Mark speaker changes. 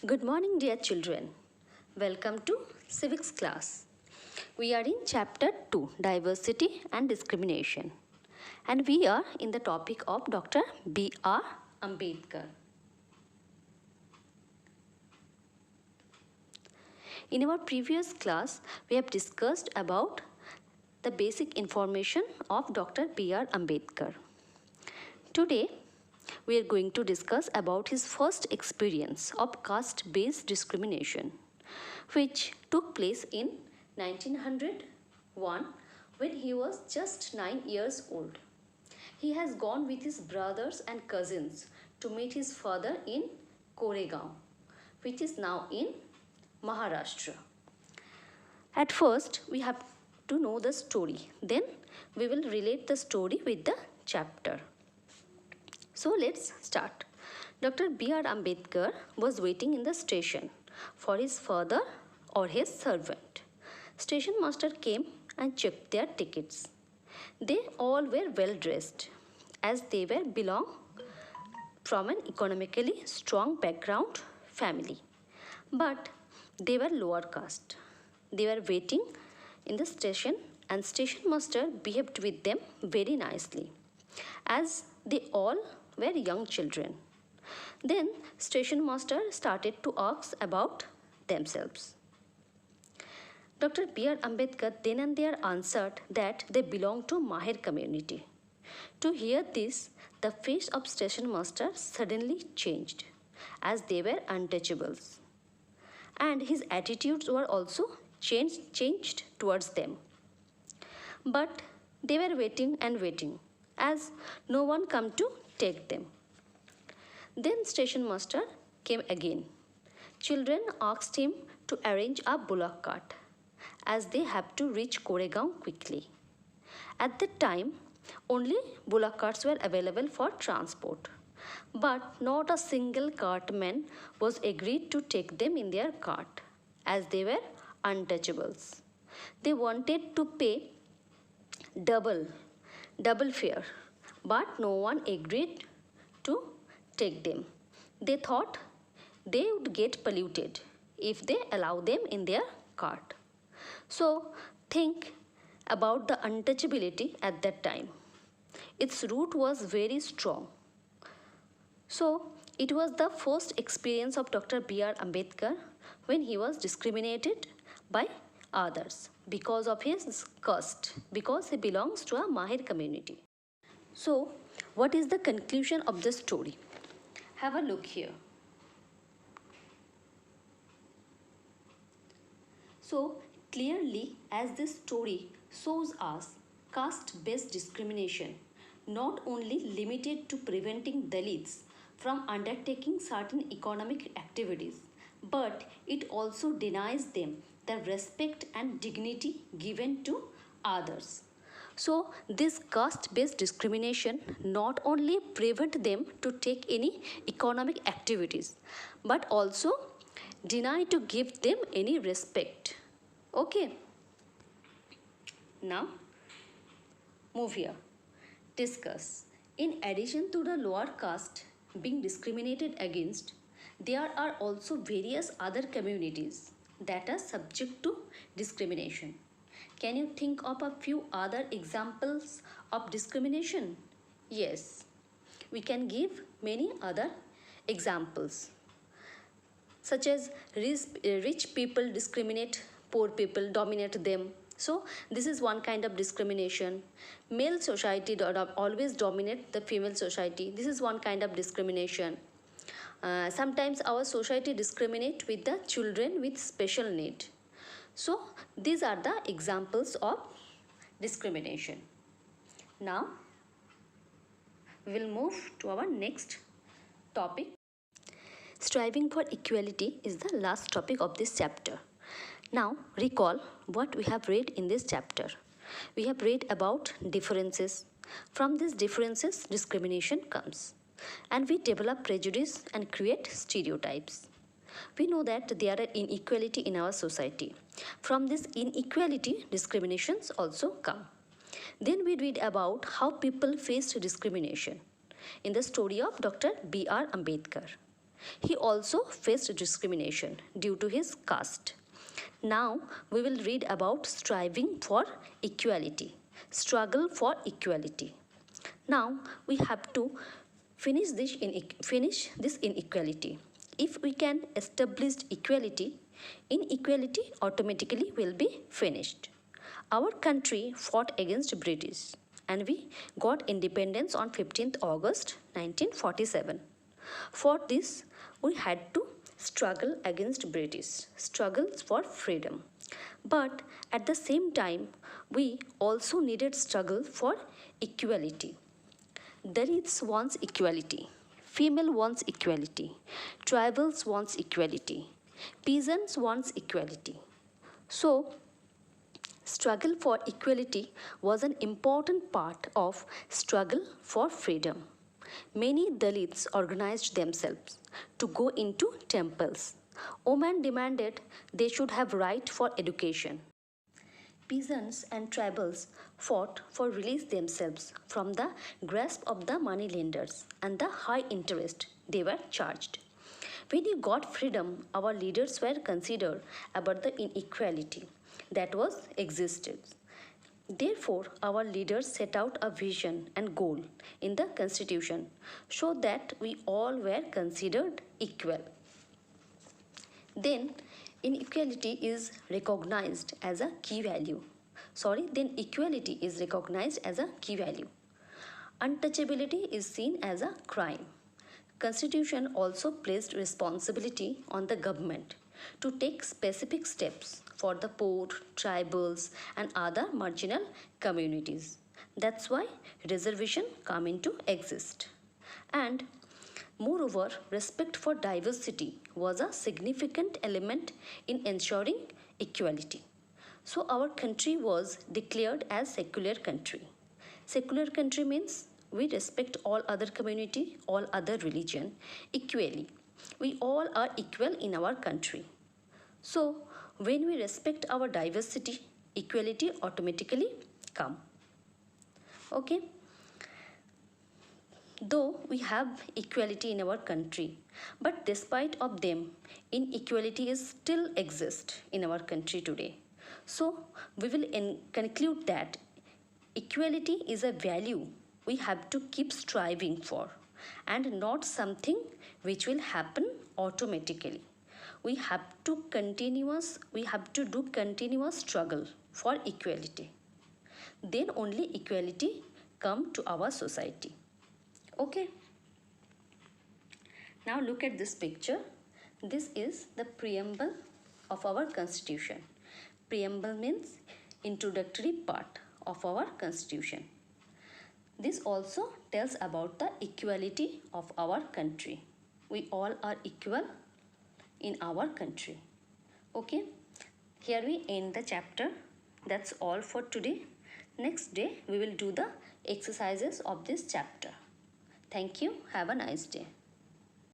Speaker 1: Good morning, dear children. Welcome to civics class. We are in chapter 2, Diversity and Discrimination. And we are in the topic of Dr. B.R. Ambedkar. In our previous class, we have discussed about the basic information of Dr. B.R. Ambedkar. Today, we are going to discuss about his first experience of caste-based discrimination, which took place in 1901 when he was just 9 years old. He has gone with his brothers and cousins to meet his father in Koregaon, which is now in Maharashtra. At first, we have to know the story. Then we will relate the story with the chapter. So let's start. Dr. B.R. Ambedkar was waiting in the station for his father or his servant. Station master came and checked their tickets. They all were well dressed as they were belong from an economically strong background family. But they were lower caste. They were waiting in the station and station master behaved with them very nicely as they all were young children. Then station master started to ask about themselves. Dr. B.R. Ambedkar then and there answered that they belong to Mahir community. To hear this, the face of station master suddenly changed as they were untouchables. And his attitudes were also changed towards them. But they were waiting and waiting as no one come to take them. Then station master came again. Children asked him to arrange a bullock cart as they have to reach Koregaon quickly. At that time, only bullock carts were available for transport. But not a single cartman was agreed to take them in their cart as they were untouchables. They wanted to pay double fare, but no one agreed to take them. They thought they would get polluted if they allow them in their cart. So think about the untouchability at that time. Its root was very strong. So it was the first experience of Dr. B.R. Ambedkar when he was discriminated by others because of his caste, because he belongs to a Mahir community. So what is the conclusion of the story? Have a look here. So clearly, as this story shows us, caste-based discrimination not only limited to preventing Dalits from undertaking certain economic activities, but it also denies them the respect and dignity given to others. So this caste-based discrimination not only prevent them to take any economic activities, but also deny to give them any respect. Okay. Now, move here. Discuss. In addition to the lower caste being discriminated against, there are also various other communities that are subject to discrimination. Can you think of a few other examples of discrimination? Yes, we can give many other examples, such as rich people discriminate poor people, dominate them. So this is one kind of discrimination. Male society always dominate the female society. This is one kind of discrimination. Sometimes our society discriminate with the children with special need. So these are the examples of discrimination. Now we'll move to our next topic. Striving for equality is the last topic of this chapter. Now recall what we have read in this chapter. We have read about differences. From these differences, discrimination comes. And we develop prejudice and create stereotypes. We know that there are inequality in our society. From this inequality, discriminations also come. Then we read about how people faced discrimination in the story of Dr. B.R. Ambedkar. He also faced discrimination due to his caste. Now we will read about striving for equality, struggle for equality. Now we have to finish this inequality. If we can establish equality, inequality automatically will be finished. Our country fought against British and we got independence on 15th August 1947. For this, we had to struggle against British, struggles for freedom. But at the same time, we also needed struggle for equality. Dalits wants equality. Female wants equality. Tribals wants equality. Peasants wants equality. So, struggle for equality was an important part of struggle for freedom. Many Dalits organized themselves to go into temples. Women demanded they should have right for education. Peasants and tribals fought for release themselves from the grasp of the moneylenders and the high interest they were charged. When we got freedom, our leaders were considered about the inequality that was existed. Therefore, our leaders set out a vision and goal in the constitution so that we all were considered equal. Then inequality is recognized as a key value. Then equality is recognized as a key value. Untouchability is seen as a crime. Constitution also placed responsibility on the government to take specific steps for the poor, tribals and other marginal communities. That's why reservation come into exist. And moreover, respect for diversity was a significant element in ensuring equality. So our country was declared as secular country. Secular country means we respect all other community, all other religion equally. We all are equal in our country. So when we respect our diversity, equality automatically come. Okay. Though we have equality in our country, but despite of them, inequality is still exist in our country today. So we will conclude that equality is a value we have to keep striving for and not something which will happen automatically. We have to do continuous struggle for equality. Then only equality come to our society. Okay. Now look at this picture. This is the preamble of our constitution. Preamble means introductory part of our constitution. This also tells about the equality of our country. We all are equal in our country. Okay. Here we end the chapter. That's all for today. Next day we will do the exercises of this chapter. Thank you. Have a nice day.